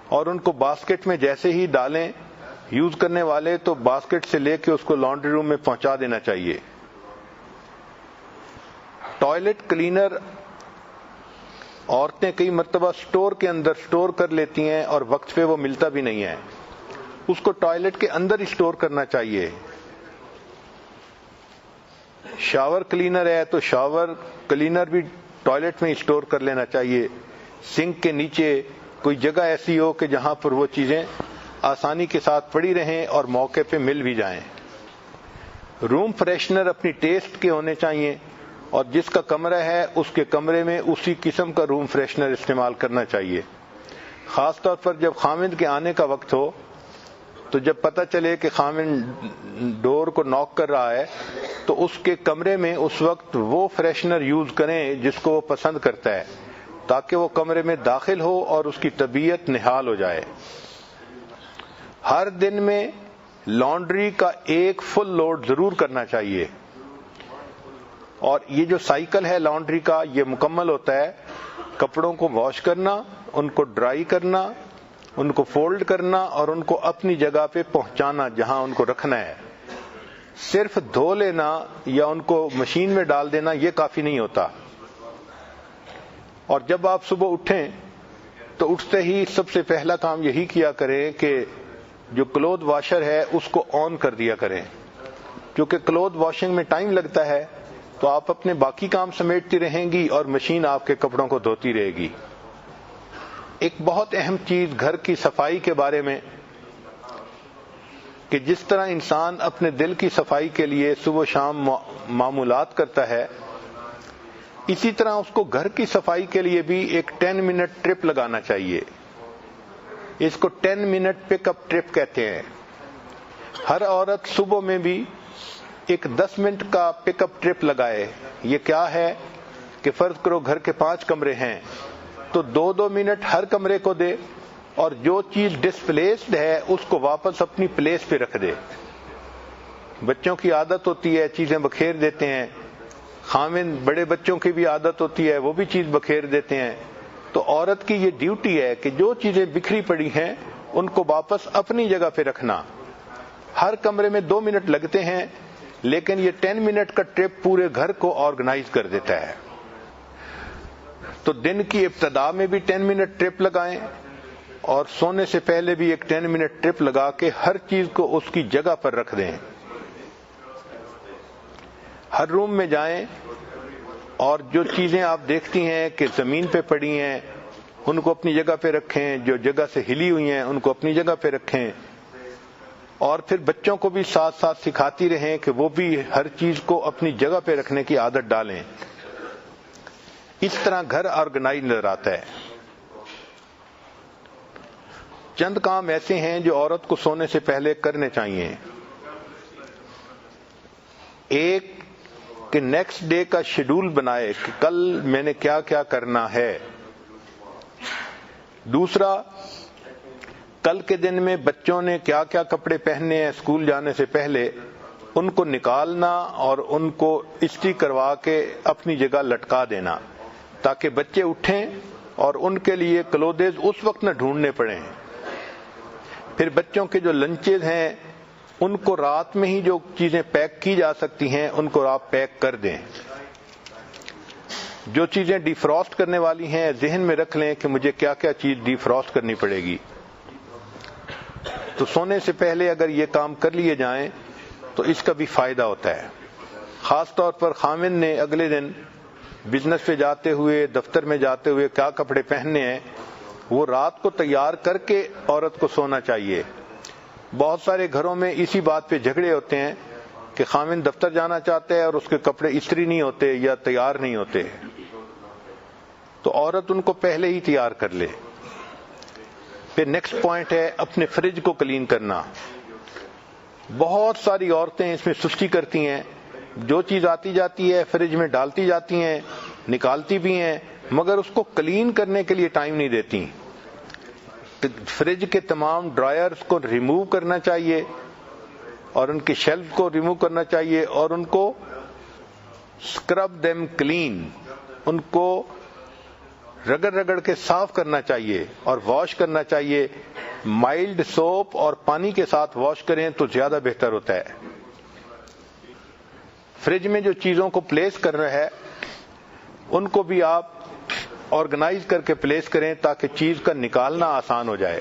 اور ان کو باسکٹ میں جیسے ہی ڈالیں یوز کرنے والے تو باسکٹ سے لے کے اس کو لانڈری روم میں پہنچا دینا چاہیے. ٹوائلٹ کلینر عورتیں کئی مرتبہ سٹور کے اندر سٹور کر لیتی ہیں اور وقت پہ وہ ملتا بھی نہیں ہے. اس کو ٹوائلٹ کے اندر ہی سٹور کرنا چاہیے. شاور کلینر ہے تو شاور کلینر بھی ٹوائلٹ میں سٹور کر لینا چاہیے. سنک کے نیچے کوئی جگہ ایسی ہو کہ جہاں پر وہ چیزیں آسانی کے ساتھ پڑی رہیں اور موقع پہ مل بھی جائیں. روم فریشنر اپنی ٹیسٹ کے ہونے چاہیے, اور جس کا کمرہ ہے اس کے کمرے میں اسی قسم کا روم فریشنر استعمال کرنا چاہیے. خاص طور پر جب خامند کے آنے کا وقت ہو تو جب پتہ چلے کہ خامند ڈور کو ناک کر رہا ہے تو اس کے کمرے میں اس وقت وہ فریشنر یوز کریں جس کو وہ پسند کرتا ہے, تاکہ وہ کمرے میں داخل ہو اور اس کی طبیعت نہال ہو جائے. ہر دن میں لانڈری کا ایک فل لوڈ ضرور کرنا چاہیے. اور یہ جو سائیکل ہے لانڈری کا یہ مکمل ہوتا ہے کپڑوں کو واش کرنا، ان کو ڈرائی کرنا، ان کو فولڈ کرنا اور ان کو اپنی جگہ پہ پہنچانا جہاں ان کو رکھنا ہے. صرف دھو لینا یا ان کو مشین میں ڈال دینا یہ کافی نہیں ہوتا. اور جب آپ صبح اٹھیں تو اٹھتے ہی سب سے پہلا کام یہی کیا کریں کہ جو کلوتھ واشر ہے اس کو آن کر دیا کریں. کیونکہ کلوتھ واشنگ میں ٹائم لگتا ہے تو آپ اپنے باقی کام سمیٹتی رہیں گی اور مشین آپ کے کپڑوں کو دھوتی رہے گی. ایک بہت اہم چیز گھر کی صفائی کے بارے میں کہ جس طرح انسان اپنے دل کی صفائی کے لیے صبح و شام معمولات کرتا ہے، اسی طرح اس کو گھر کی صفائی کے لیے بھی ایک 10 منٹ ٹرپ لگانا چاہیے. اس کو 10 منٹ پک اپ ٹرپ کہتے ہیں. ہر عورت صبح میں بھی ایک 10 منٹ کا پک اپ ٹرپ لگائے. یہ کیا ہے کہ فرض کرو گھر کے 5 کمرے ہیں تو 2-2 منٹ ہر کمرے کو دے اور جو چیز ڈسپلیسڈ ہے اس کو واپس اپنی پلیس پہ رکھ دے. بچوں کی عادت ہوتی ہے چیزیں بکھیر دیتے ہیں، خاوند بڑے بچوں کی بھی عادت ہوتی ہے وہ بھی چیز بکھیر دیتے ہیں. تو عورت کی یہ ڈیوٹی ہے کہ جو چیزیں بکھری پڑی ہیں ان کو واپس اپنی جگہ پہ رکھنا. ہر کمرے میں 2 منٹ لگتے ہیں لیکن یہ 10 منٹ کا ٹرپ پورے گھر کو آرگنائز کر دیتا ہے. تو دن کی ابتدا میں بھی 10 منٹ ٹرپ لگائیں اور سونے سے پہلے بھی ایک 10 منٹ ٹرپ لگا کے ہر چیز کو اس کی جگہ پر رکھ دیں. ہر روم میں جائیں اور جو چیزیں آپ دیکھتی ہیں کہ زمین پہ پڑی ہیں ان کو اپنی جگہ پہ رکھیں، جو جگہ سے ہلی ہوئی ہیں ان کو اپنی جگہ پہ رکھیں. اور پھر بچوں کو بھی ساتھ ساتھ سکھاتی رہیں کہ وہ بھی ہر چیز کو اپنی جگہ پہ رکھنے کی عادت ڈالیں. اس طرح گھر آرگنائز نظر آتا ہے. چند کام ایسے ہیں جو عورت کو سونے سے پہلے کرنے چاہیے. ایک کہ نیکسٹ ڈے کا شیڈول بنائے کہ کل میں نے کیا کیا کرنا ہے. دوسرا، کل کے دن میں بچوں نے کیا کیا کپڑے پہننے ہیں اسکول جانے سے پہلے ان کو نکالنا اور ان کو استری کروا کے اپنی جگہ لٹکا دینا تاکہ بچے اٹھیں اور ان کے لیے کلودز اس وقت نہ ڈھونڈنے پڑیں. پھر بچوں کے جو لنچز ہیں ان کو رات میں ہی جو چیزیں پیک کی جا سکتی ہیں ان کو آپ پیک کر دیں. جو چیزیں ڈی فروسٹ کرنے والی ہیں ذہن میں رکھ لیں کہ مجھے کیا کیا چیز ڈی فروسٹ کرنی پڑے گی. تو سونے سے پہلے اگر یہ کام کر لیے جائیں تو اس کا بھی فائدہ ہوتا ہے. خاص طور پر خاوند نے اگلے دن بزنس پہ جاتے ہوئے دفتر میں جاتے ہوئے کیا کپڑے پہننے ہیں وہ رات کو تیار کر کے عورت کو سونا چاہیے. بہت سارے گھروں میں اسی بات پہ جھگڑے ہوتے ہیں کہ خاوند دفتر جانا چاہتے ہیں اور اس کے کپڑے استری نہیں ہوتے یا تیار نہیں ہوتے. تو عورت ان کو پہلے ہی تیار کر لے. پھر نیکسٹ پوائنٹ ہے اپنے فریج کو کلین کرنا. بہت ساری عورتیں اس میں سستی کرتی ہیں، جو چیز آتی جاتی ہے فریج میں ڈالتی جاتی ہیں، نکالتی بھی ہیں مگر اس کو کلین کرنے کے لیے ٹائم نہیں دیتی. فریج کے تمام ڈرائرز کو ریموو کرنا چاہیے اور ان کی شیلف کو ریموو کرنا چاہیے اور ان کو اسکرب دیم کلین، ان کو رگڑ رگڑ کے صاف کرنا چاہیے اور واش کرنا چاہیے. مائلڈ سوپ اور پانی کے ساتھ واش کریں تو زیادہ بہتر ہوتا ہے. فریج میں جو چیزوں کو پلیس کرنا ہے ان کو بھی آپ آرگنائز کر کے پلیس کریں تاکہ چیز کا نکالنا آسان ہو جائے.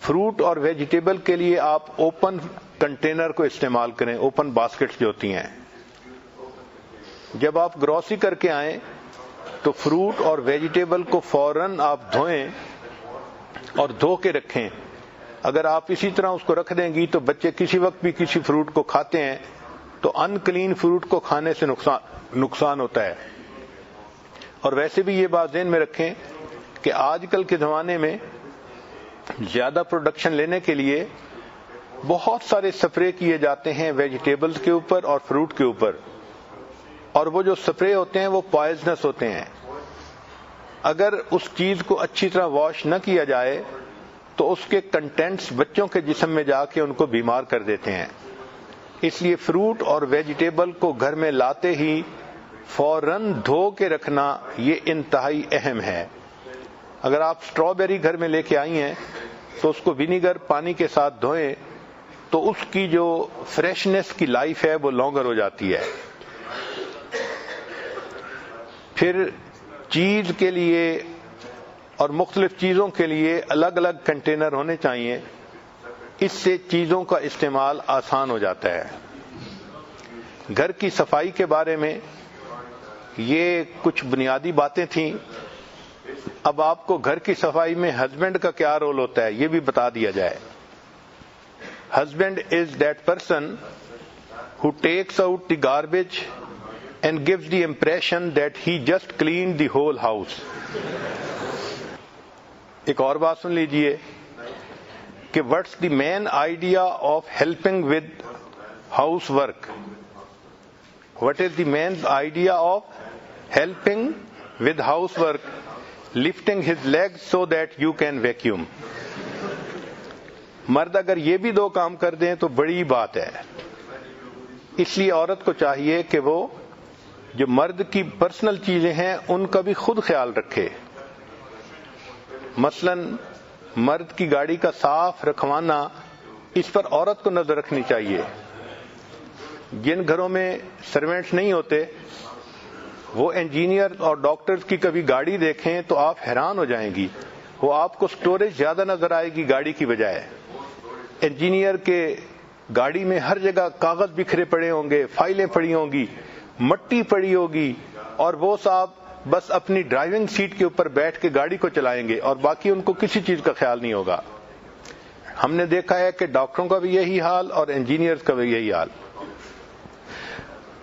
فروٹ اور ویجیٹیبل کے لیے آپ اوپن کنٹینر کو استعمال کریں، اوپن باسکٹس جو ہوتی ہیں. جب آپ گروسری کر کے آئیں تو فروٹ اور ویجیٹیبل کو فوراً آپ دھوئیں اور دھو کے رکھیں. اگر آپ اسی طرح اس کو رکھ دیں گی تو بچے کسی وقت بھی کسی فروٹ کو کھاتے ہیں تو ان کلین فروٹ کو کھانے سے نقصان ہوتا ہے. اور ویسے بھی یہ بات ذہن میں رکھیں کہ آج کل کے زمانے میں زیادہ پروڈکشن لینے کے لیے بہت سارے سپرے کیے جاتے ہیں ویجیٹیبلز کے اوپر اور فروٹ کے اوپر، اور وہ جو سپرے ہوتے ہیں وہ پوائزنس ہوتے ہیں. اگر اس چیز کو اچھی طرح واش نہ کیا جائے تو اس کے کنٹینٹس بچوں کے جسم میں جا کے ان کو بیمار کر دیتے ہیں. اس لیے فروٹ اور ویجیٹیبل کو گھر میں لاتے ہی فوراً دھو کے رکھنا یہ انتہائی اہم ہے. اگر آپ اسٹرابیری گھر میں لے کے آئی ہیں تو اس کو ونیگر پانی کے ساتھ دھوئیں تو اس کی جو فریشنس کی لائف ہے وہ لانگر ہو جاتی ہے. پھر چیز کے لیے اور مختلف چیزوں کے لیے الگ الگ کنٹینر ہونے چاہیے. اس سے چیزوں کا استعمال آسان ہو جاتا ہے. گھر کی صفائی کے بارے میں یہ کچھ بنیادی باتیں تھیں. اب آپ کو گھر کی صفائی میں ہسبینڈ کا کیا رول ہوتا ہے یہ بھی بتا دیا جائے. Husband is that person who takes out the garbage and gives the impression that he just cleaned the whole house. ایک اور بات سن لیجئے کہ what's the main idea of helping with housework? What is the main idea of helping with housework? Lifting his legs so that you can vacuum. مرد اگر یہ بھی دو کام کر دیں تو بڑی بات ہے. اس لیے عورت کو چاہیے کہ وہ جو مرد کی پرسنل چیزیں ہیں ان کا بھی خود خیال رکھے. مثلا مرد کی گاڑی کا صاف رکھوانا اس پر عورت کو نظر رکھنی چاہیے. جن گھروں میں سروینٹس نہیں ہوتے وہ انجینئر اور ڈاکٹرز کی کبھی گاڑی دیکھیں تو آپ حیران ہو جائیں گی. وہ آپ کو سٹوریج زیادہ نظر آئے گی گاڑی کی بجائے. انجینئر کے گاڑی میں ہر جگہ کاغذ بکھرے پڑے ہوں گے, فائلیں پڑی ہوں گی, مٹی پڑی ہوگی, اور وہ صاحب بس اپنی ڈرائیونگ سیٹ کے اوپر بیٹھ کے گاڑی کو چلائیں گے اور باقی ان کو کسی چیز کا خیال نہیں ہوگا. ہم نے دیکھا ہے کہ ڈاکٹروں کا بھی یہی حال اور انجینئرز کا بھی یہی حال.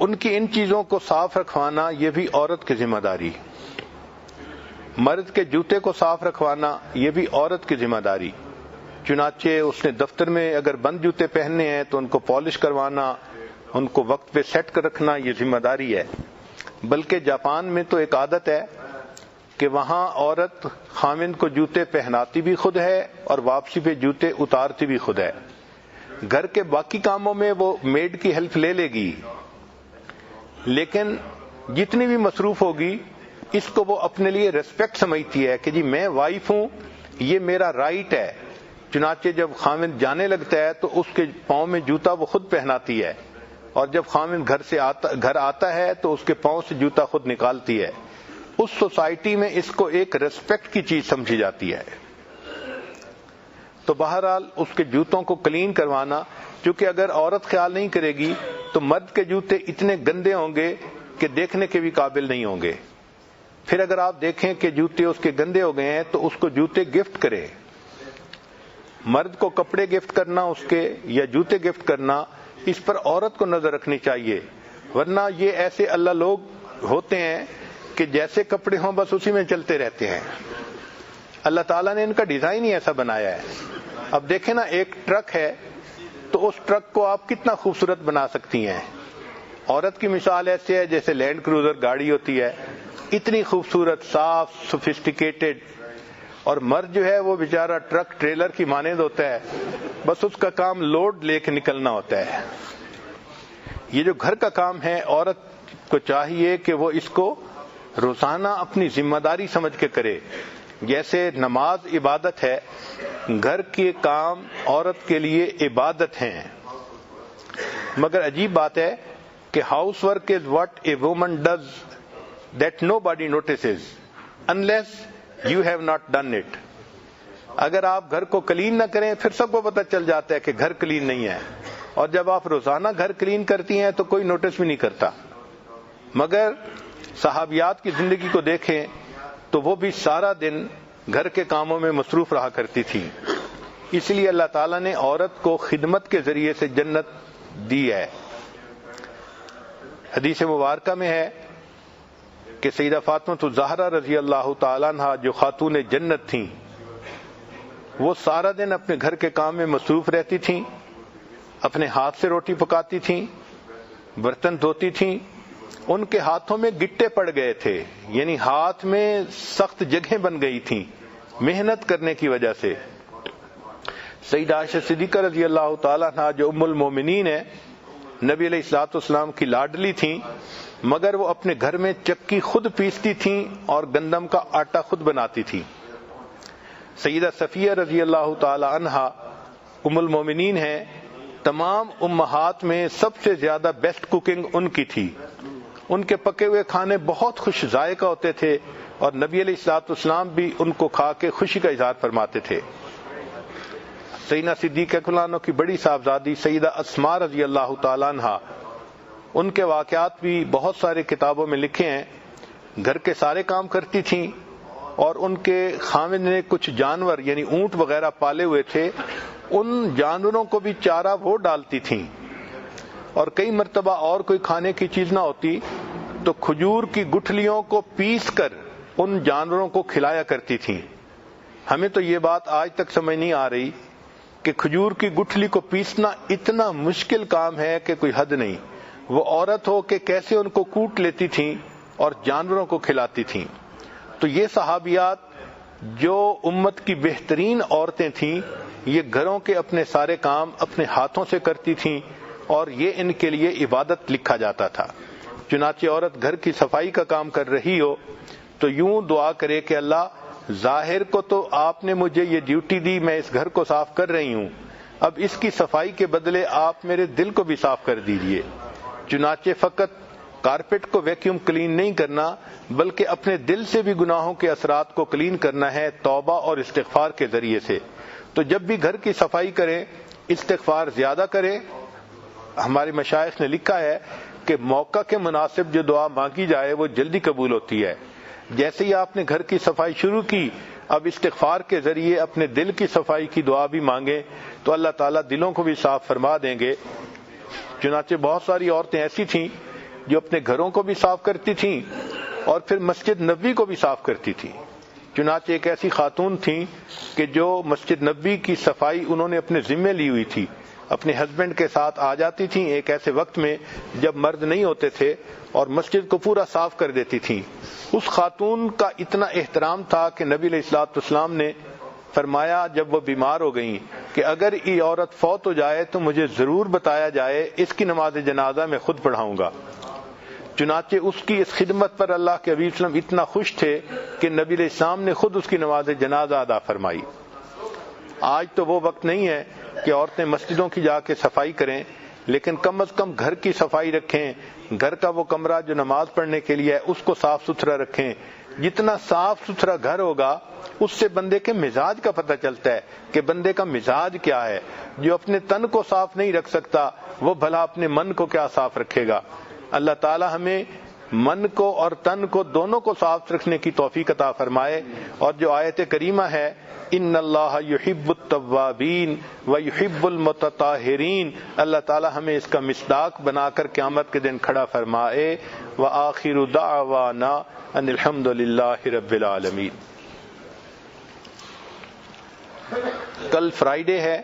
ان کی ان چیزوں کو صاف رکھوانا یہ بھی عورت کی ذمہ داری. مرد کے جوتے کو صاف رکھوانا یہ بھی عورت کی ذمہ داری. چنانچہ اس نے دفتر میں اگر بند جوتے پہننے ہیں تو ان کو پالش کروانا, ان کو وقت پہ سیٹ کر رکھنا یہ ذمہ داری ہے. بلکہ جاپان میں تو ایک عادت ہے کہ وہاں عورت خاوند کو جوتے پہناتی بھی خود ہے اور واپسی پہ جوتے اتارتی بھی خود ہے. گھر کے باقی کاموں میں وہ میڈ کی ہیلپ لے لے گی, لیکن جتنی بھی مصروف ہوگی اس کو وہ اپنے لیے ریسپیکٹ سمجھتی ہے کہ جی میں وائف ہوں, یہ میرا رائٹ ہے. چنانچہ جب خاوند جانے لگتا ہے تو اس کے پاؤں میں جوتا وہ خود پہناتی ہے, اور جب خاوند گھر آتا ہے تو اس کے پاؤں سے جوتا خود نکالتی ہے. اس سوسائٹی میں اس کو ایک ریسپیکٹ کی چیز سمجھی جاتی ہے. تو بہرحال اس کے جوتوں کو کلین کروانا, چونکہ اگر عورت خیال نہیں کرے گی تو مرد کے جوتے اتنے گندے ہوں گے کہ دیکھنے کے بھی قابل نہیں ہوں گے. پھر اگر آپ دیکھیں کہ جوتے اس کے گندے ہو گئے ہیں تو اس کو جوتے گفٹ کرے. مرد کو کپڑے گفٹ کرنا اس کے یا جوتے گفٹ کرنا اس پر عورت کو نظر رکھنی چاہیے. ورنہ یہ ایسے اللہ لوگ ہوتے ہیں کہ جیسے کپڑے ہوں بس اسی میں چلتے رہتے ہیں. اللہ تعالیٰ نے ان کا ڈیزائن ہی ایسا بنایا ہے. اب دیکھیں نا, ایک ٹرک ہے تو اس ٹرک کو آپ کتنا خوبصورت بنا سکتی ہیں. عورت کی مثال ایسے ہے جیسے لینڈ کروزر گاڑی ہوتی ہے, اتنی خوبصورت, صاف, سوفسٹیکیٹڈ. اور مرد جو ہے وہ بیچارہ ٹرک ٹریلر کی مانند ہوتا ہے, بس اس کا کام لوڈ لے کے نکلنا ہوتا ہے. یہ جو گھر کا کام ہے عورت کو چاہیے کہ وہ اس کو روزانہ اپنی ذمہ داری سمجھ کے کرے. جیسے نماز عبادت ہے, گھر کے کام عورت کے لیے عبادت ہیں. مگر عجیب بات ہے کہ house work is what a woman does that no body notices unless you have not done it. اگر آپ گھر کو کلین نہ کریں پھر سب کو پتہ چل جاتا ہے کہ گھر کلین نہیں ہے, اور جب آپ روزانہ گھر کلین کرتی ہیں تو کوئی نوٹس بھی نہیں کرتا. مگر صحابیات کی زندگی کو دیکھیں تو وہ بھی سارا دن گھر کے کاموں میں مصروف رہا کرتی تھی. اس لیے اللہ تعالیٰ نے عورت کو خدمت کے ذریعے سے جنت دی ہے. حدیث مبارکہ میں ہے کہ سیدہ فاطمہ الزہرا رضی اللہ تعالیٰ عنہا جو خاتون جنت تھیں, وہ سارا دن اپنے گھر کے کام میں مصروف رہتی تھیں, اپنے ہاتھ سے روٹی پکاتی تھیں, برتن دھوتی تھیں. ان کے ہاتھوں میں گٹے پڑ گئے تھے, یعنی ہاتھ میں سخت جگہیں بن گئی تھیں محنت کرنے کی وجہ سے. سیدہ عائشہ صدیقہ رضی اللہ تعالیٰ عنہا جو ام المومنین ہے، نبی علیہ الصلوۃ والسلام کی لاڈلی تھیں، مگر وہ اپنے گھر میں چکی خود پیستی تھیں اور گندم کا آٹا خود بناتی تھیں۔ سیدہ صفیہ رضی اللہ تعالی عنہا ام المومنین ہیں، تمام امہات میں سب سے زیادہ بیسٹ کوکنگ ان کی تھی، ان کے پکے ہوئے کھانے بہت خوش ذائقہ ہوتے تھے اور نبی علیہ الصلوۃ والسلام بھی ان کو کھا کے خوشی کا اظہار فرماتے تھے۔ سیدنا صدیقہ رضی اللہ کی بڑی صاحبزادی سیدہ اسماء رضی اللہ تعالی عنہا، ان کے واقعات بھی بہت سارے کتابوں میں لکھے ہیں۔ گھر کے سارے کام کرتی تھیں اور ان کے خاوند نے کچھ جانور یعنی اونٹ وغیرہ پالے ہوئے تھے، ان جانوروں کو بھی چارہ وہ ڈالتی تھیں، اور کئی مرتبہ اور کوئی کھانے کی چیز نہ ہوتی تو کھجور کی گٹھلیوں کو پیس کر ان جانوروں کو کھلایا کرتی تھیں۔ ہمیں تو یہ بات آج تک سمجھ نہیں آ رہی کہ کھجور کی گٹھلی کو پیسنا اتنا مشکل کام ہے کہ کوئی حد نہیں، وہ عورت ہو کہ کیسے ان کو کوٹ لیتی تھیں اور جانوروں کو کھلاتی تھیں۔ تو یہ صحابیات جو امت کی بہترین عورتیں تھیں، یہ گھروں کے اپنے سارے کام اپنے ہاتھوں سے کرتی تھیں اور یہ ان کے لیے عبادت لکھا جاتا تھا۔ چنانچہ عورت گھر کی صفائی کا کام کر رہی ہو تو یوں دعا کرے کہ اللہ ظاہر کو تو آپ نے مجھے یہ ڈیوٹی دی، میں اس گھر کو صاف کر رہی ہوں، اب اس کی صفائی کے بدلے آپ میرے دل کو بھی صاف کر دیجئے۔ چنانچہ فقط کارپیٹ کو ویکیوم کلین نہیں کرنا بلکہ اپنے دل سے بھی گناہوں کے اثرات کو کلین کرنا ہے توبہ اور استغفار کے ذریعے سے۔ تو جب بھی گھر کی صفائی کریں استغفار زیادہ کریں۔ ہمارے مشائخ نے لکھا ہے کہ موقع کے مناسب جو دعا مانگی جائے وہ جلدی قبول ہوتی ہے۔ جیسے ہی آپ نے گھر کی صفائی شروع کی، اب استغفار کے ذریعے اپنے دل کی صفائی کی دعا بھی مانگیں تو اللہ تعالیٰ دلوں کو بھی صاف فرما دیں گے۔ چنانچہ بہت ساری عورتیں ایسی تھیں جو اپنے گھروں کو بھی صاف کرتی تھیں اور پھر مسجد نبوی کو بھی صاف کرتی تھیں۔ چنانچہ ایک ایسی خاتون تھیں کہ جو مسجد نبوی کی صفائی انہوں نے اپنے ذمے لی ہوئی تھی، اپنے ہسبینڈ کے ساتھ آ جاتی تھیں ایک ایسے وقت میں جب مرد نہیں ہوتے تھے اور مسجد کو پورا صاف کر دیتی تھیں۔ اس خاتون کا اتنا احترام تھا کہ نبی علیہ الصلوۃ والسلام نے فرمایا جب وہ بیمار ہو گئیں کہ اگر یہ عورت فوت ہو جائے تو مجھے ضرور بتایا جائے، اس کی نماز جنازہ میں خود پڑھاؤں گا۔ چنانچہ اس کی اس خدمت پر اللہ کے حبیب صلی اللہ علیہ وسلم اتنا خوش تھے کہ نبی علیہ السلام نے خود اس کی نماز جنازہ ادا فرمائی۔ آج تو وہ وقت نہیں ہے کہ عورتیں مسجدوں کی جا کے صفائی کریں، لیکن کم از کم گھر کی صفائی رکھیں، گھر کا وہ کمرہ جو نماز پڑھنے کے لیے ہے اس کو صاف ستھرا رکھیں۔ جتنا صاف ستھرا گھر ہوگا اس سے بندے کے مزاج کا پتہ چلتا ہے کہ بندے کا مزاج کیا ہے۔ جو اپنے تن کو صاف نہیں رکھ سکتا وہ بھلا اپنے من کو کیا صاف رکھے گا۔ اللہ تعالی ہمیں من کو اور تن کو دونوں کو صاف رکھنے کی توفیق عطا فرمائے۔ اور جو آیت کریمہ ہے ان اللہ یحب التوابین ویحب المتطہرین، اللہ تعالی ہمیں اس کا مصداق بنا کر قیامت کے دن کھڑا فرمائے۔ وآخر دعوانا ان الحمد للہ رب العالمین۔ کل فرائیڈے ہے،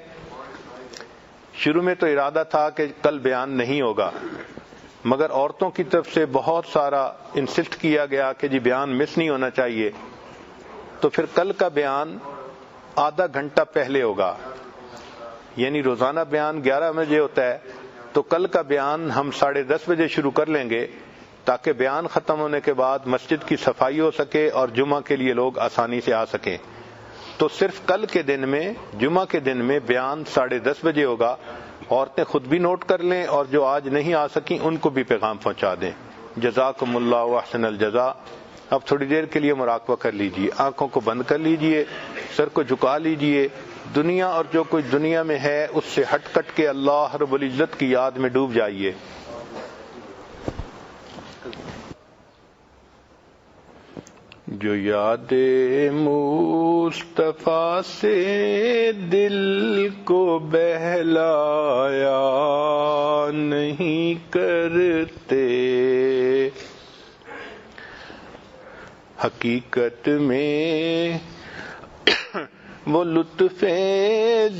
شروع میں تو ارادہ تھا کہ کل بیان نہیں ہوگا، مگر عورتوں کی طرف سے بہت سارا انسسٹ کیا گیا کہ جی بیان مس نہیں ہونا چاہیے، تو پھر کل کا بیان آدھا گھنٹہ پہلے ہوگا، یعنی روزانہ بیان 11 بجے ہوتا ہے تو کل کا بیان ہم 10:30 بجے شروع کر لیں گے تاکہ بیان ختم ہونے کے بعد مسجد کی صفائی ہو سکے اور جمعہ کے لیے لوگ آسانی سے آ سکیں۔ تو صرف کل کے دن میں جمعہ کے دن میں بیان 10:30 بجے ہوگا۔ عورتیں خود بھی نوٹ کر لیں اور جو آج نہیں آ سکیں ان کو بھی پیغام پہنچا دیں۔ جزاکم اللہ واحسن الجزا۔ اب تھوڑی دیر کے لیے مراقبہ کر لیجئے، آنکھوں کو بند کر لیجئے، سر کو جھکا لیجئے، دنیا اور جو کچھ دنیا میں ہے اس سے ہٹ کٹ کے اللہ رب العزت کی یاد میں ڈوب جائیے۔ جو یاد مصطفیٰ سے دل کو بہلایا نہیں کرتے، حقیقت میں وہ لطف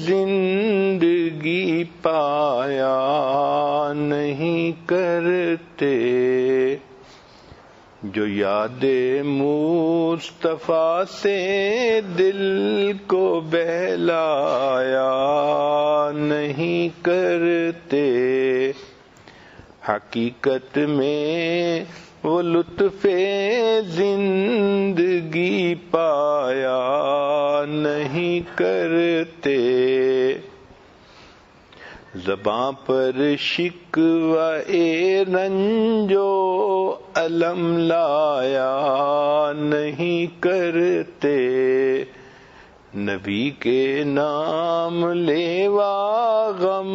زندگی پایا نہیں کرتے۔ جو یاد مصطفیٰ سے دل کو بہلایا نہیں کرتے، حقیقت میں وہ لطف زندگی پایا نہیں کرتے۔ زباں پر شکوہ رنج و الم لایا نہیں کرتے، نبی کے نام لیوا غم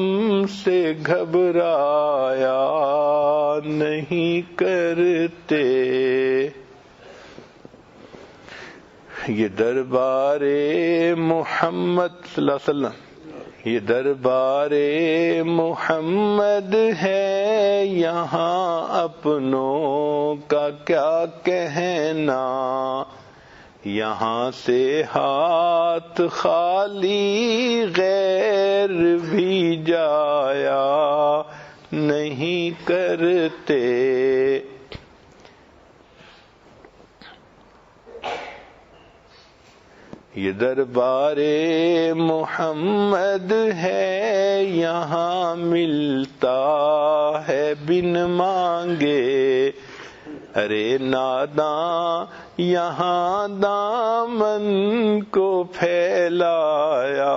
سے گھبرایا نہیں کرتے۔ یہ دربار محمد صلی اللہ علیہ وسلم، یہ دربار محمد ہے، یہاں اپنوں کا کیا کہنا، یہاں سے ہاتھ خالی غیر بھی جایا نہیں کرتے۔ یہ دربار محمد ہے، یہاں ملتا ہے بن مانگے، ارے ناداں یہاں دامن کو پھیلایا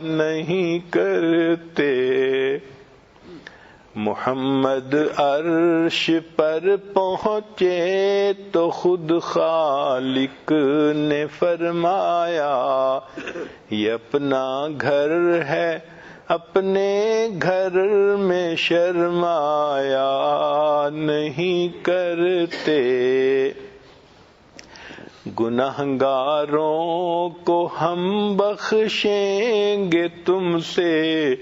نہیں کرتے۔ محمد عرش پر پہنچے تو خود خالق نے فرمایا، یہ اپنا گھر ہے اپنے گھر میں شرمایا نہیں کرتے۔ گنہگاروں کو ہم بخشیں گے تم سے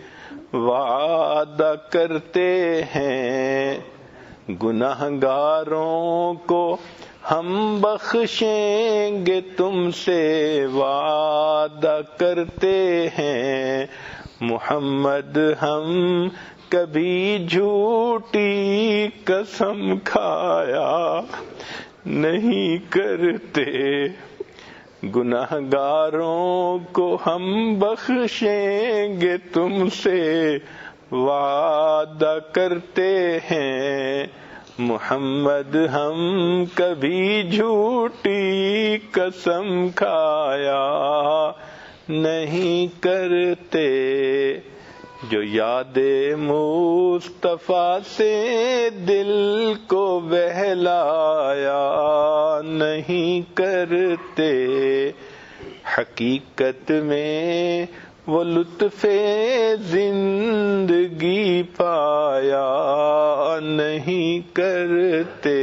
وعدہ کرتے ہیں، گنہگاروں کو ہم بخشیں گے تم سے وعدہ کرتے ہیں۔ محمد ہم کبھی جھوٹی قسم کھایا نہیں کرتے، گنہگاروں کو ہم بخشیں گے تم سے وعدہ کرتے ہیں۔ محمد ہم کبھی جھوٹی قسم کھایا نہیں کرتے، جو یاد مصطفیٰ سے دل کو بہلایا نہیں کرتے، حقیقت میں وہ لطف زندگی پایا نہیں کرتے۔